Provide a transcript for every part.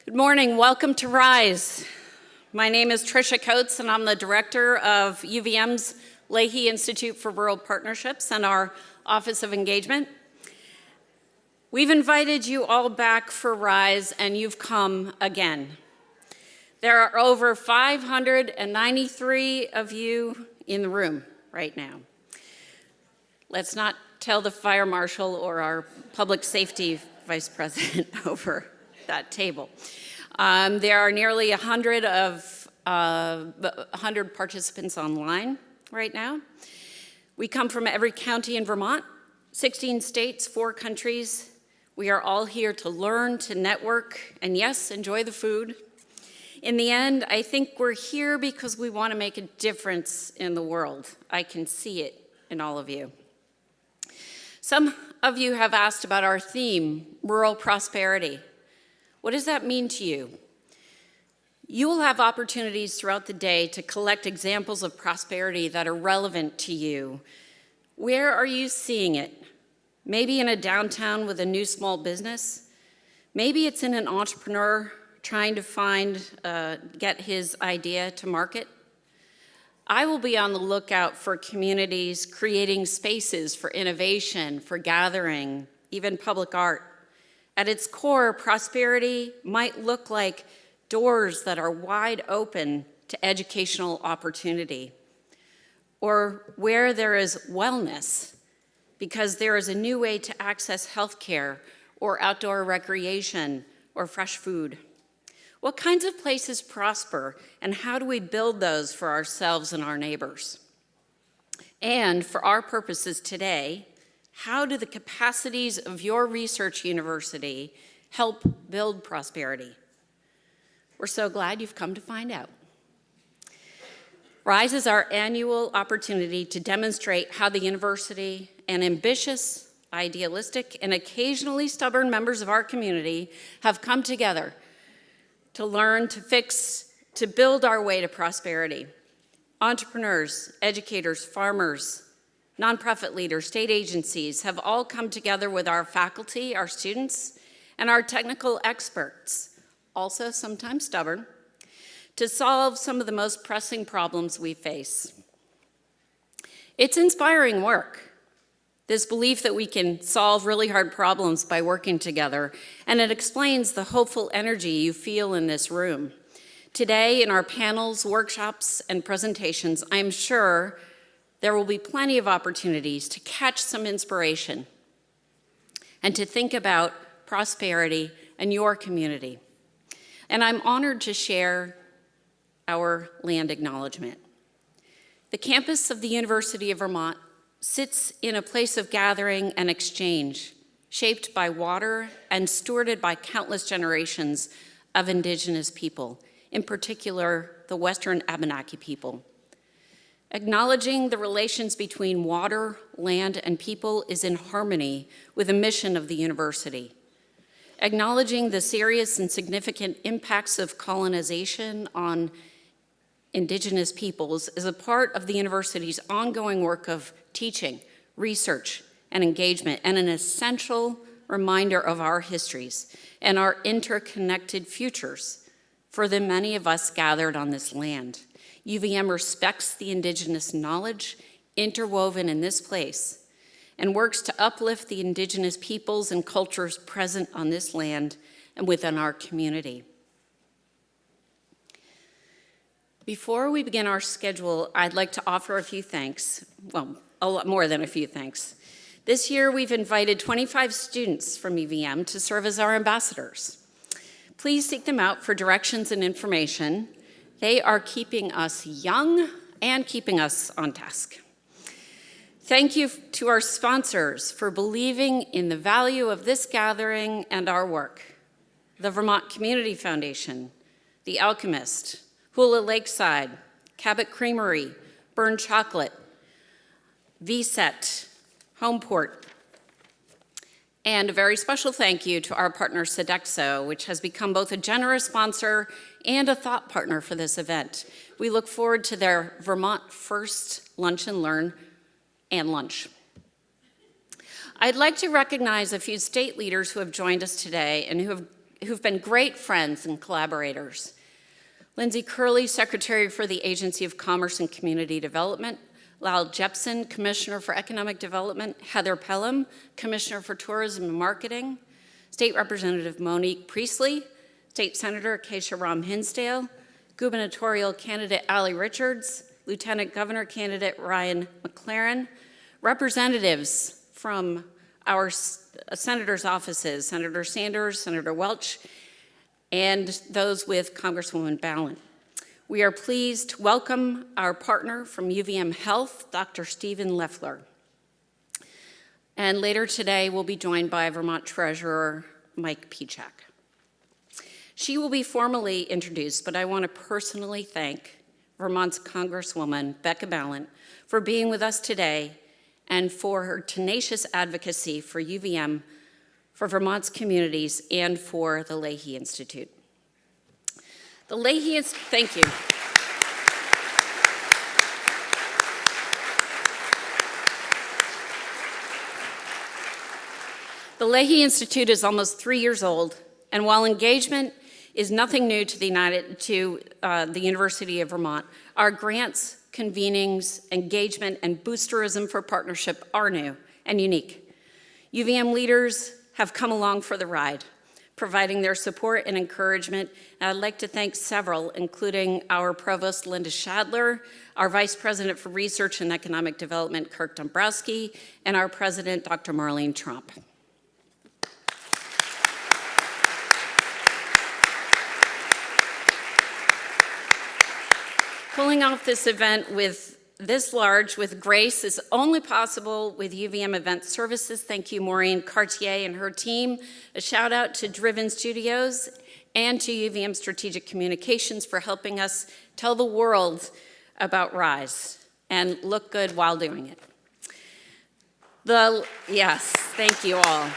Good morning, welcome to RISE. My name is Tricia Coates and I'm the director of UVM's Leahy Institute for Rural Partnerships and our Office of Engagement. We've invited you all back for RISE and you've come again. There are over 593 of you in the room right now. Let's not tell the fire marshal or our public safety vice president over that table. There are nearly 100 participants online right now. We come from every county in Vermont, 16 states, 4 countries. We are all here to learn, to network, and yes, enjoy the food. In the end, I think we're here because we want to make a difference in the world. I can see it in all of you. Some of you have asked about our theme, rural prosperity. What does that mean to you? You will have opportunities throughout the day to collect examples of prosperity that are relevant to you. Where are you seeing it? Maybe in a downtown with a new small business. Maybe it's in an entrepreneur trying to get his idea to market. I will be on the lookout for communities creating spaces for innovation, for gathering, even public art. At its core, prosperity might look like doors that are wide open to educational opportunity, or where there is wellness, because there is a new way to access healthcare or outdoor recreation or fresh food. What kinds of places prosper, and how do we build those for ourselves and our neighbors? And for our purposes today, how do the capacities of your research university help build prosperity? We're so glad you've come to find out. RISE is our annual opportunity to demonstrate how the university and ambitious, idealistic, and occasionally stubborn members of our community have come together to learn, to fix, to build our way to prosperity. Entrepreneurs, educators, farmers, nonprofit leaders, state agencies have all come together with our faculty, our students, and our technical experts, also sometimes stubborn, to solve some of the most pressing problems we face. It's inspiring work, this belief that we can solve really hard problems by working together, and it explains the hopeful energy you feel in this room. Today, in our panels, workshops, and presentations, I'm sure there will be plenty of opportunities to catch some inspiration and to think about prosperity and your community. And I'm honored to share our land acknowledgement. The campus of the University of Vermont sits in a place of gathering and exchange, shaped by water and stewarded by countless generations of Indigenous people, in particular the Western Abenaki people. Acknowledging the relations between water, land, and people is in harmony with the mission of the university. Acknowledging the serious and significant impacts of colonization on Indigenous peoples is a part of the university's ongoing work of teaching, research, and engagement, and an essential reminder of our histories and our interconnected futures for the many of us gathered on this land. UVM respects the Indigenous knowledge interwoven in this place and works to uplift the Indigenous peoples and cultures present on this land and within our community. Before we begin our schedule, I'd like to offer a few thanks, well, a lot more than a few thanks. This year, we've invited 25 students from UVM to serve as our ambassadors. Please seek them out for directions and information. They are keeping us young and keeping us on task. Thank you to our sponsors for believing in the value of this gathering and our work. The Vermont Community Foundation, The Alchemist, Hula Lakeside, Cabot Creamery, Burn Chocolate, VSET, Homeport, and a very special thank you to our partner Sodexo, which has become both a generous sponsor and a thought partner for this event. We look forward to their Vermont First Lunch and Learn and lunch. I'd like to recognize a few state leaders who have joined us today and who have who've been great friends and collaborators. Lindsay Curley, Secretary for the Agency of Commerce and Community Development, Lyle Jepson, Commissioner for Economic Development, Heather Pelham, Commissioner for Tourism and Marketing, State Representative Monique Priestley, State Senator Acacia Ram Hinsdale, Gubernatorial Candidate Allie Richards, Lieutenant Governor Candidate Ryan McLaren, representatives from our senators' offices, Senator Sanders, Senator Welch, and those with Congresswoman Balint. We are pleased to welcome our partner from UVM Health, Dr. Stephen Leffler. And later today, we'll be joined by Vermont Treasurer Mike Pichak. She will be formally introduced, but I want to personally thank Vermont's Congresswoman, Becca Balint, for being with us today and for her tenacious advocacy for UVM, for Vermont's communities, and for the Leahy Institute. The Leahy Institute, thank you. The Leahy Institute is almost 3 years old, and while engagement is nothing new to the University of Vermont, our grants, convenings, engagement, and boosterism for partnership are new and unique. UVM leaders have come along for the ride, providing their support and encouragement. And I'd like to thank several, including our Provost, Linda Shadler, our Vice President for Research and Economic Development, Kirk Dombrowski, and our President, Dr. Marlene Trump. Pulling off this event with this large with grace is only possible with UVM Event Services. Thank you, Maureen Cartier and her team. A shout out to Driven Studios and to UVM Strategic Communications for helping us tell the world about RISE and look good while doing it. Yes, thank you all.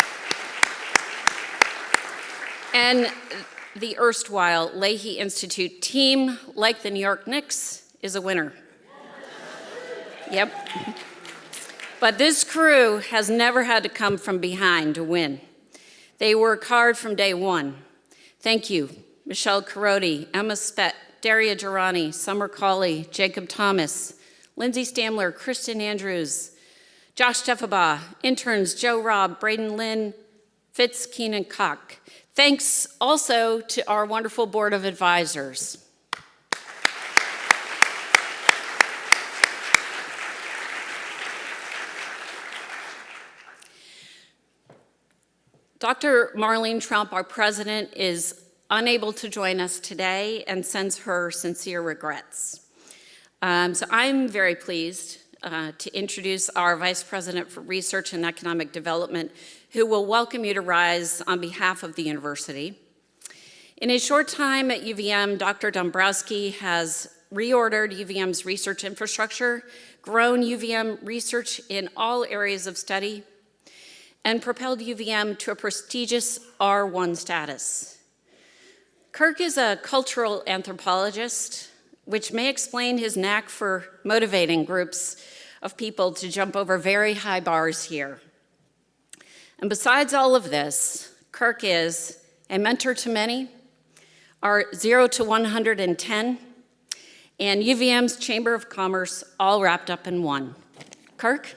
And the erstwhile Leahy Institute team, like the New York Knicks, is a winner. Yep. But this crew has never had to come from behind to win. They work hard from day one. Thank you, Michelle Carodi, Emma Spett, Daria Girani, Summer Cawley, Jacob Thomas, Lindsay Stamler, Kristen Andrews, Josh Teffabaugh, interns Joe Robb, Braden Lynn, Fitz Keenan Koch. Thanks also to our wonderful board of advisors. Dr. Marlene Trump, our president, is unable to join us today and sends her sincere regrets. So I'm very pleased to introduce our Vice President for Research and Economic Development, who will welcome you to RISE on behalf of the university. In his short time at UVM, Dr. Dombrowski has reordered UVM's research infrastructure, grown UVM research in all areas of study, and propelled UVM to a prestigious R1 status. Kirk is a cultural anthropologist, which may explain his knack for motivating groups of people to jump over very high bars here. And besides all of this, Kirk is a mentor to many, our 0 to 110, and UVM's Chamber of Commerce, all wrapped up in one. Kirk?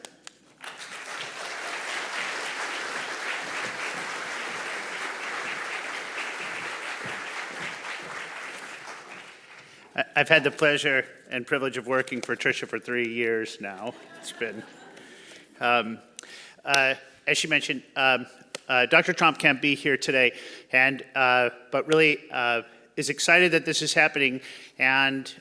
I've had the pleasure and privilege of working for Patricia for 3 years now. It's been, as she mentioned, Dr. Trump can't be here today, and but really is excited that this is happening, and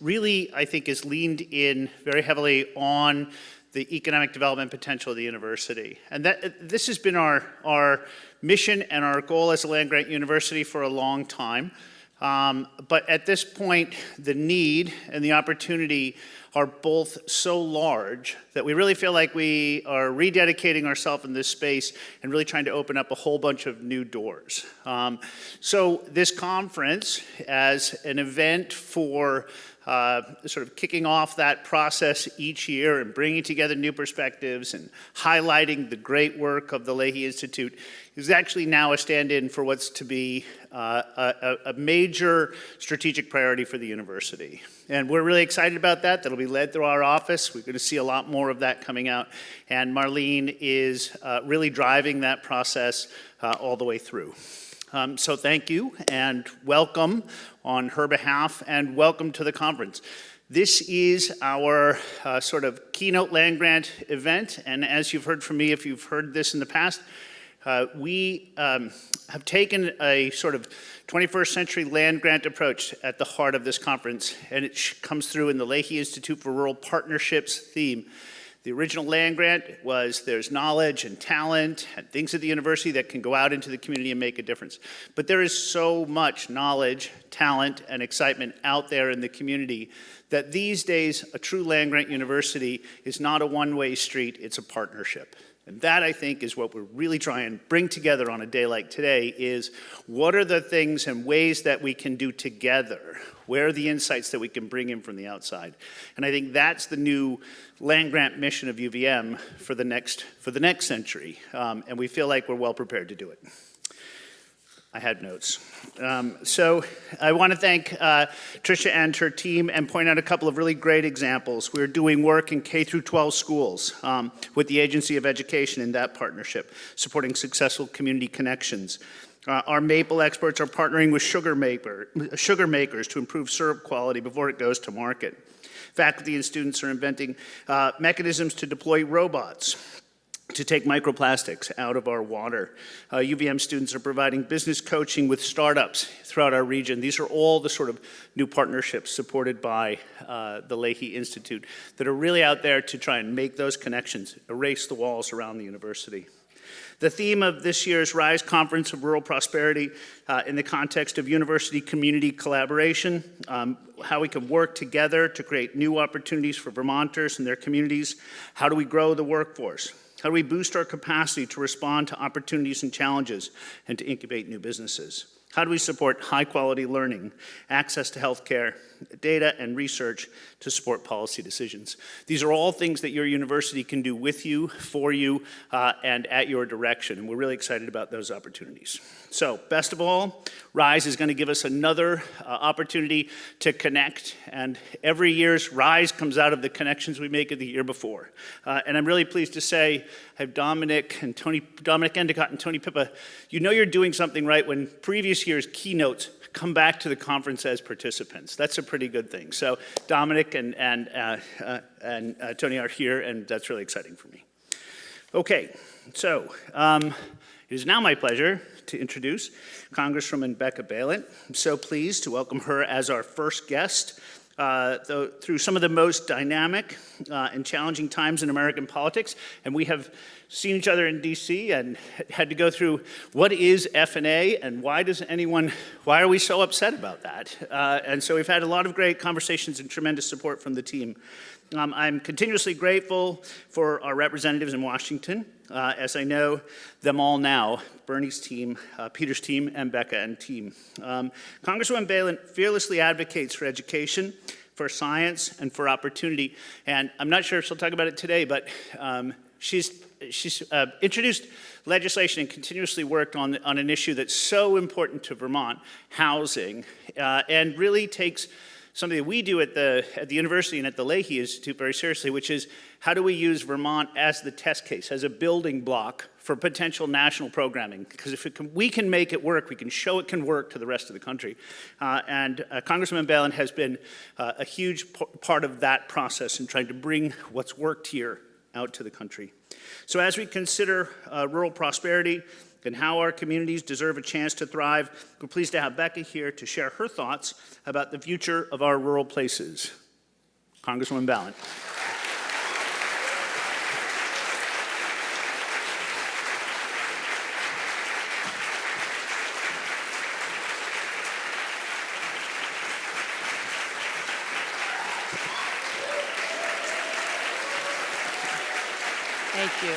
really I think is leaned in very heavily on the economic development potential of the university. And that this has been our mission and our goal as a land-grant university for a long time. But at this point, the need and the opportunity are both so large that we really feel like we are rededicating ourselves in this space and really trying to open up a whole bunch of new doors. So this conference, as an event for sort of kicking off that process each year and bringing together new perspectives and highlighting the great work of the Leahy Institute, is actually now a stand-in for what's to be a major strategic priority for the university. And we're really excited about that. That'll be led through our office. We're going to see a lot more of that coming out. And Marlene is really driving that process all the way through. So thank you and welcome on her behalf, and welcome to the conference. This is our sort of keynote land grant event, and as you've heard from me, if you've heard this in the past, we have taken a sort of 21st century land grant approach at the heart of this conference, and it comes through in the Leahy Institute for Rural Partnerships theme. The original land grant was there's knowledge and talent and things at the university that can go out into the community and make a difference. But there is so much knowledge, talent, and excitement out there in the community that these days a true land grant university is not a one-way street, it's a partnership. And that, I think, is what we're really trying to bring together on a day like today is what are the things and ways that we can do together? Where are the insights that we can bring in from the outside? And I think that's the new land grant mission of UVM for the next century. And we feel like we're well prepared to do it. I had notes. So I want to thank Patricia and her team and point out a couple of really great examples. We're doing work in K through 12 schools with the Agency of Education in that partnership, supporting successful community connections. Our maple experts are partnering with sugar makers to improve syrup quality before it goes to market. Faculty and students are inventing mechanisms to deploy robots to take microplastics out of our water. UVM students are providing business coaching with startups throughout our region. These are all the sort of new partnerships supported by the Leahy Institute that are really out there to try and make those connections, erase the walls around the university. The theme of this year's RISE Conference of Rural Prosperity in the context of university community collaboration, how we can work together to create new opportunities for Vermonters and their communities. How do we grow the workforce? How do we boost our capacity to respond to opportunities and challenges and to incubate new businesses? How do we support high-quality learning, access to healthcare, data, and research to support policy decisions? These are all things that your university can do with you, for you, and at your direction, and we're really excited about those opportunities. So, best of all, RISE is going to give us another opportunity to connect, and every year's RISE comes out of the connections we make of the year before. And I'm really pleased to say I have Dominic Endicott and Tony Pippa. You know you're doing something right when previous year's keynotes come back to the conference as participants. That's a pretty good thing. So Dominic and Tony are here, and that's really exciting for me. Okay, so it is now my pleasure to introduce Congresswoman Becca Balint. I'm so pleased to welcome her as our first guest through some of the most dynamic and challenging times in American politics. And we have seen each other in DC and had to go through what is F&A and why are we so upset about that? And so we've had a lot of great conversations and tremendous support from the team. I'm continuously grateful for our representatives in Washington, as I know them all now, Bernie's team, Peter's team, and Becca and team. Congresswoman Balint fearlessly advocates for education, for science, and for opportunity. And I'm not sure if she'll talk about it today, but she's introduced legislation and continuously worked on an issue that's so important to Vermont, housing, and really takes something that we do at the university and at the Leahy Institute very seriously, which is how do we use Vermont as the test case, as a building block for potential national programming? Because if we can make it work, we can show it can work to the rest of the country. And Congresswoman Balint has been a huge part of that process in trying to bring what's worked here out to the country. So as we consider rural prosperity and how our communities deserve a chance to thrive, we're pleased to have Becca here to share her thoughts about the future of our rural places. Congresswoman Balint. Thank you.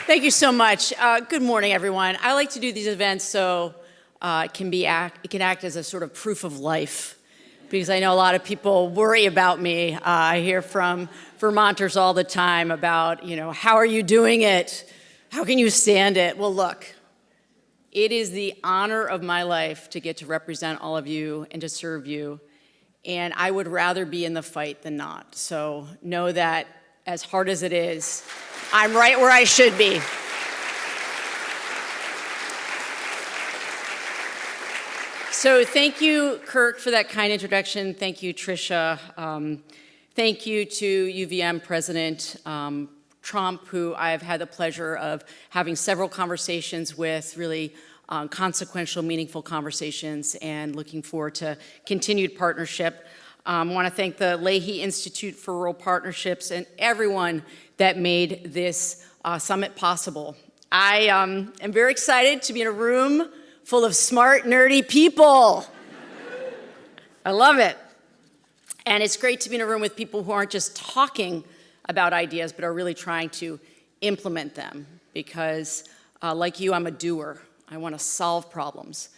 Thank you so much. Good morning, everyone. I like to do these events so it can act as a sort of proof of life because I know a lot of people worry about me. I hear from Vermonters all the time about, how are you doing it? How can you stand it? Well, look, it is the honor of my life to get to represent all of you and to serve you. And I would rather be in the fight than not. So know that as hard as it is, I'm right where I should be. So thank you, Kirk, for that kind introduction. Thank you, Tricia. Thank you to UVM President Trump, who I've had the pleasure of having several conversations with, really consequential, meaningful conversations, and looking forward to continued partnership. I want to thank the Leahy Institute for Rural Partnerships and everyone that made this summit possible. I am very excited to be in a room full of smart, nerdy people. I love it. And it's great to be in a room with people who aren't just talking about ideas, but are really trying to implement them. Because like you, I'm a doer. I want to solve problems.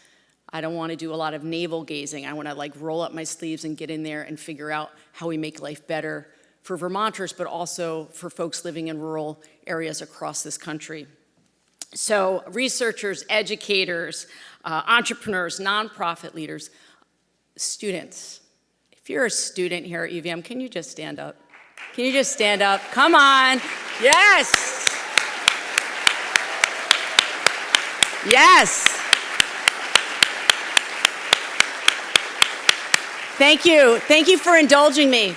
I don't want to do a lot of navel gazing. I want to roll up my sleeves and get in there and figure out how we make life better for Vermonters, but also for folks living in rural areas across this country. So researchers, educators, entrepreneurs, nonprofit leaders, students. If you're a student here at UVM, can you just stand up? Can you just stand up? Come on. Yes. Yes. Thank you. Thank you for indulging me.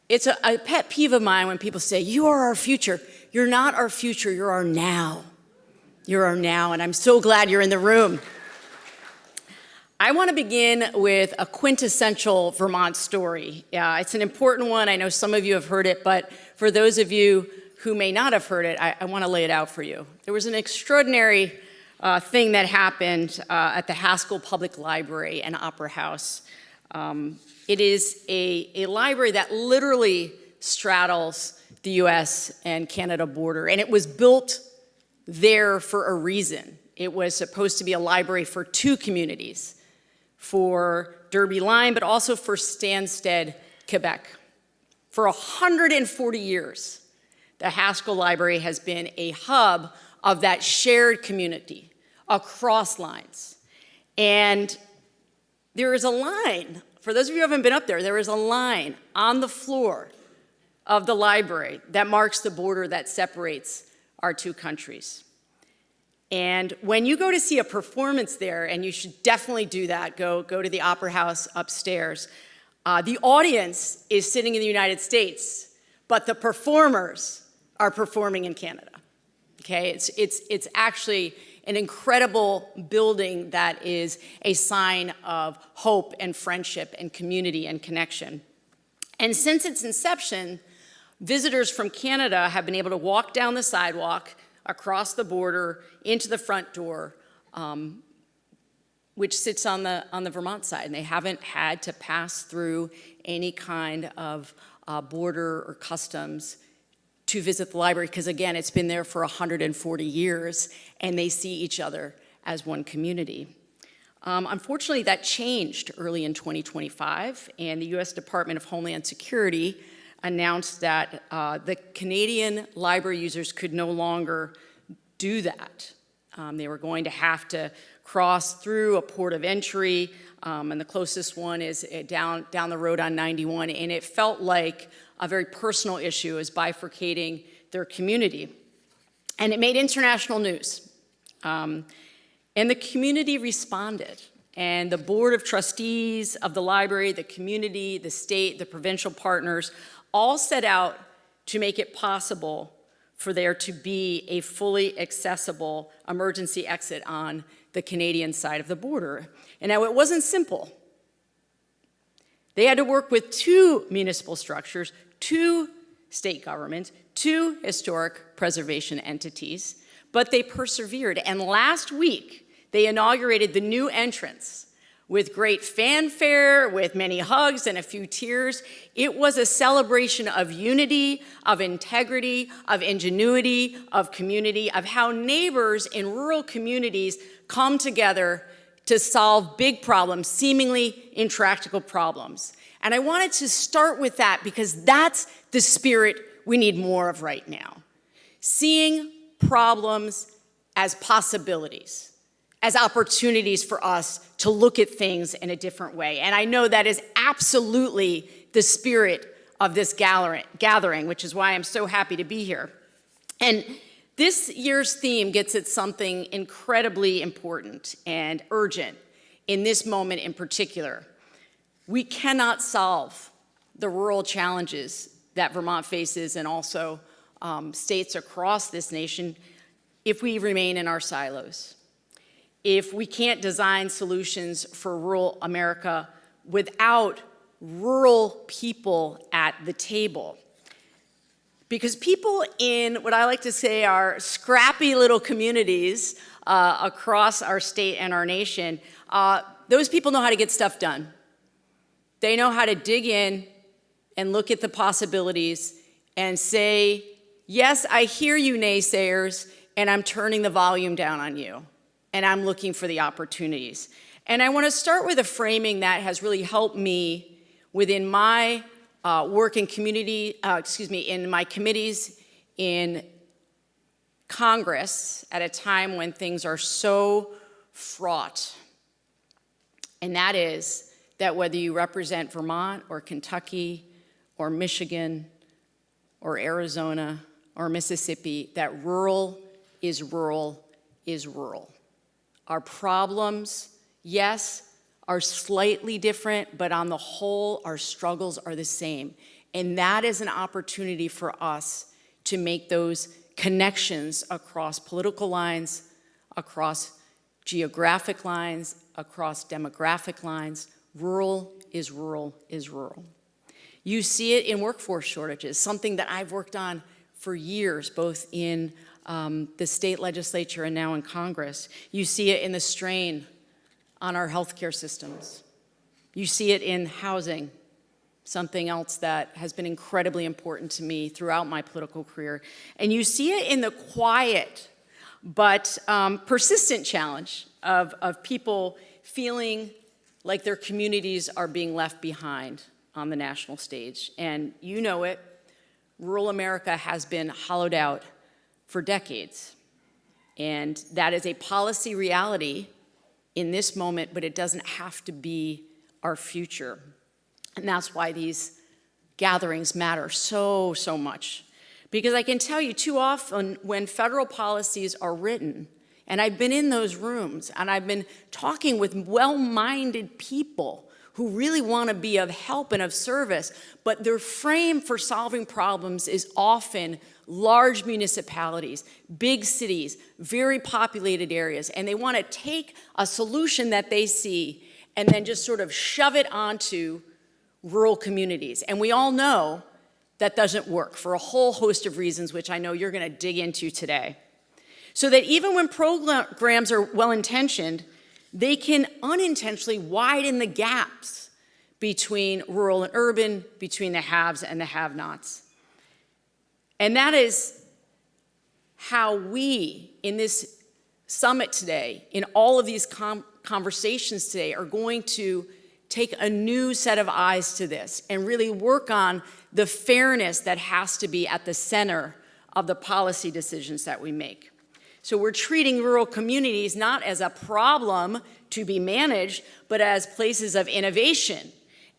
It's a pet peeve of mine when people say, you are our future. You're not our future, you're our now. You're our now, and I'm so glad you're in the room. I want to begin with a quintessential Vermont story. It's an important one. I know some of you have heard it, but for those of you who may not have heard it, I want to lay it out for you. There was an extraordinary thing that happened at the Haskell Public Library and Opera House. It is a library that literally straddles the US and Canada border, and it was built there for a reason. It was supposed to be a library for two communities, for Derby Line, but also for Stansted, Quebec. For 140 years, the Haskell Library has been a hub of that shared community across lines. And there is a line, for those of you who haven't been up there is a line on the floor of the library that marks the border that separates our two countries. And when you go to see a performance there, and you should definitely do that, go to the Opera House upstairs, the audience is sitting in the United States, but the performers are performing in Canada. Okay, it's actually an incredible building that is a sign of hope and friendship and community and connection. And since its inception, visitors from Canada have been able to walk down the sidewalk, across the border, into the front door, which sits on the Vermont side. And they haven't had to pass through any kind of border or customs to visit the library, because again, it's been there for 140 years, and they see each other as one community. Unfortunately, that changed early in 2025, and the US Department of Homeland Security announced that the Canadian library users could no longer do that. They were going to have to cross through a port of entry, and the closest one is down the road on 91, and it felt like a very personal issue as bifurcating their community. And it made international news. And the community responded. And the board of trustees of the library, the community, the state, the provincial partners, all set out to make it possible for there to be a fully accessible emergency exit on the Canadian side of the border. And now it wasn't simple. They had to work with two municipal structures, two state governments, two historic preservation entities, but they persevered. And last week, they inaugurated the new entrance with great fanfare, with many hugs and a few tears. It was a celebration of unity, of integrity, of ingenuity, of community, of how neighbors in rural communities come together to solve big problems, seemingly intractable problems. And I wanted to start with that because that's the spirit we need more of right now. Seeing problems as possibilities, as opportunities for us to look at things in a different way. And I know that is absolutely the spirit of this gathering, which is why I'm so happy to be here. And this year's theme gets at something incredibly important and urgent in this moment in particular. We cannot solve the rural challenges that Vermont faces and also states across this nation if we remain in our silos. If we can't design solutions for rural America without rural people at the table. Because people in what I like to say are scrappy little communities across our state and our nation, those people know how to get stuff done. They know how to dig in and look at the possibilities and say, yes, I hear you naysayers, and I'm turning the volume down on you, and I'm looking for the opportunities. And I want to start with a framing that has really helped me within my work in community, in my committees in Congress at a time when things are so fraught. And that is that whether you represent Vermont or Kentucky or Michigan or Arizona or Mississippi, that rural is rural is rural. Our problems, yes, are slightly different, but on the whole, our struggles are the same. And that is an opportunity for us to make those connections across political lines, across geographic lines, across demographic lines. Rural is rural is rural. You see it in workforce shortages, something that I've worked on for years, both in the state legislature and now in Congress. You see it in the strain on our healthcare systems. You see it in housing, something else that has been incredibly important to me throughout my political career. And you see it in the quiet but persistent challenge of people feeling like their communities are being left behind on the national stage. And you know it, rural America has been hollowed out for decades. And that is a policy reality in this moment, but it doesn't have to be our future. And that's why these gatherings matter so, so much. Because I can tell you too often when federal policies are written, and I've been in those rooms, and I've been talking with well-minded people who really want to be of help and of service, but their frame for solving problems is often large municipalities, big cities, very populated areas, and they want to take a solution that they see and then just sort of shove it onto rural communities. And we all know that doesn't work for a whole host of reasons, which I know you're going to dig into today. So that even when programs are well-intentioned, they can unintentionally widen the gaps between rural and urban, between the haves and the have-nots. And that is how we, in this summit today, in all of these conversations today, are going to take a new set of eyes to this and really work on the fairness that has to be at the center of the policy decisions that we make. So we're treating rural communities not as a problem to be managed, but as places of innovation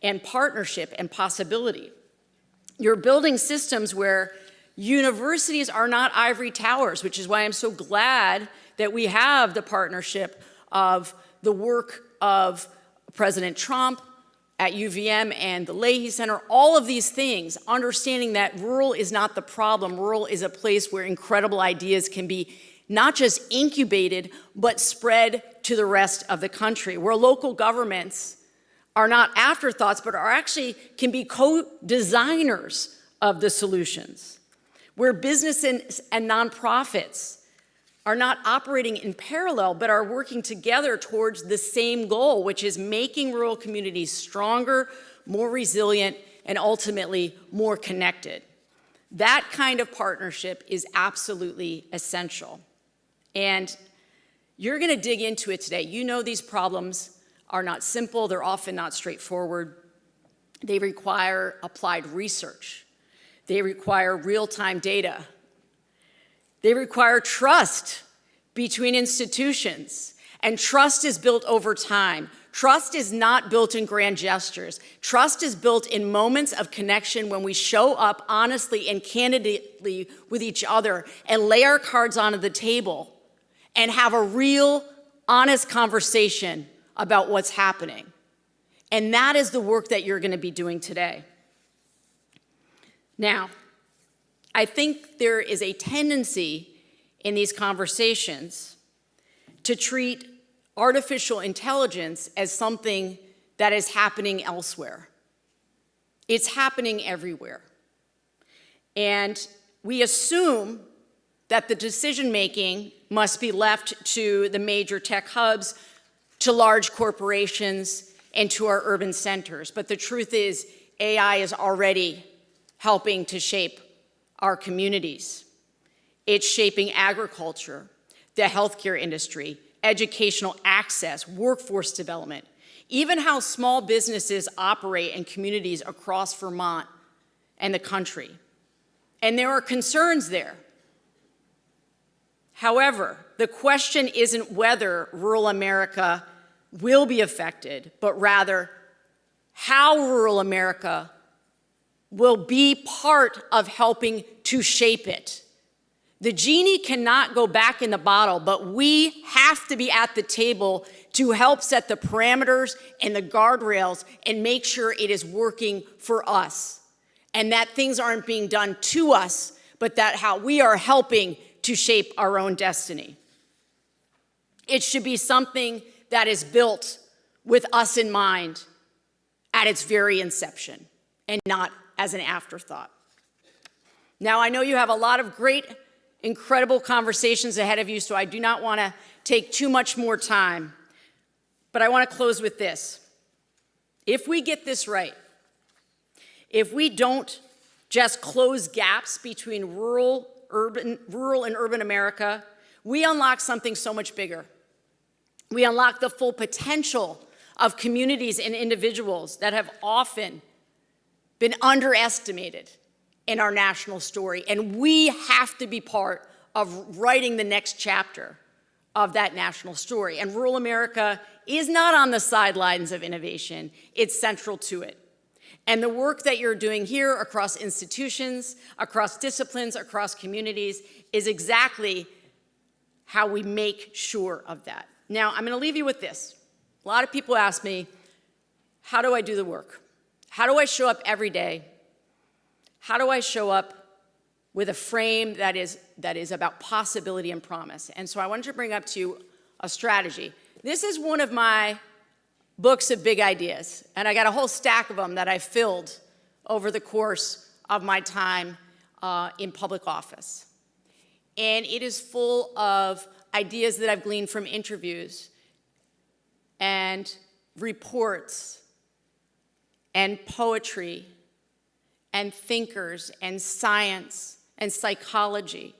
and partnership and possibility. You're building systems where universities are not ivory towers, which is why I'm so glad that we have the partnership of the work of President Trump at UVM and the Leahy Center, all of these things, understanding that rural is not the problem. Rural is a place where incredible ideas can be not just incubated, but spread to the rest of the country, where local governments are not afterthoughts, but are actually can be co-designers of the solutions, where businesses and nonprofits are not operating in parallel, but are working together towards the same goal, which is making rural communities stronger, more resilient, and ultimately more connected. That kind of partnership is absolutely essential. And You're going to dig into it today. You know these problems are not simple. They're often not straightforward. They require applied research. They require real-time data. They require trust between institutions. And trust is built over time. Trust is not built in grand gestures. Trust is built in moments of connection when we show up honestly and candidly with each other and lay our cards onto the table and have a real, honest conversation about what's happening. And that is the work that you're going to be doing today. Now, I think there is a tendency in these conversations to treat artificial intelligence as something that is happening elsewhere. It's happening everywhere. And we assume that the decision-making must be left to the major tech hubs, to large corporations, and to our urban centers. But the truth is, AI is already helping to shape our communities. It's shaping agriculture, the healthcare industry, educational access, workforce development, even how small businesses operate in communities across Vermont and the country. And there are concerns there. However, the question isn't whether rural America will be affected, but rather how rural America will be part of helping to shape it. The genie cannot go back in the bottle, but we have to be at the table to help set the parameters and the guardrails and make sure it is working for us. And that things aren't being done to us, but that how we are helping to shape our own destiny. It should be something that is built with us in mind at its very inception and not as an afterthought. Now, I know you have a lot of great, incredible conversations ahead of you, so I do not want to take too much more time, but I want to close with this. If we get this right, if we don't just close gaps between rural and urban America, we unlock something so much bigger. We unlock the full potential of communities and individuals that have often been underestimated in our national story. And we have to be part of writing the next chapter of that national story. And rural America is not on the sidelines of innovation. It's central to it. And the work that you're doing here across institutions, across disciplines, across communities is exactly how we make sure of that. Now, I'm going to leave you with this. A lot of people ask me, how do I do the work? How do I show up every day? How do I show up with a frame that is about possibility and promise? And so I wanted to bring up to you a strategy. This is one of my books of big ideas, and I got a whole stack of them that I filled over the course of my time in public office. And it is full of ideas that I've gleaned from interviews and reports and poetry and thinkers and science and psychology.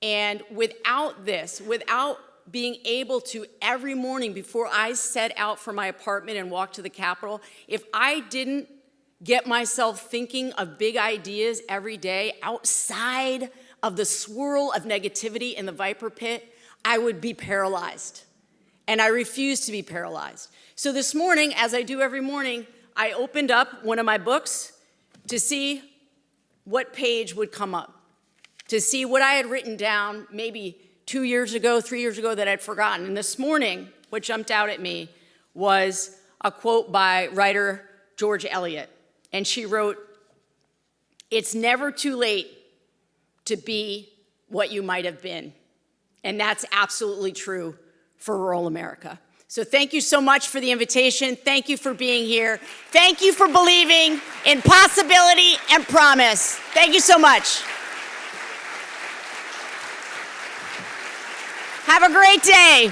And without this, without being able to every morning before I set out for my apartment and walk to the Capitol, if I didn't get myself thinking of big ideas every day outside of the swirl of negativity in the viper pit, I would be paralyzed. And I refuse to be paralyzed. So this morning, as I do every morning, I opened up one of my books to see what page would come up, to see what I had written down maybe 2 years ago, 3 years ago that I'd forgotten. And this morning, what jumped out at me was a quote by writer George Eliot. And she wrote, "It's never too late to be what you might have been." And that's absolutely true for rural America. So thank you so much for the invitation. Thank you for being here. Thank you for believing in possibility and promise. Thank you so much. Have a great day.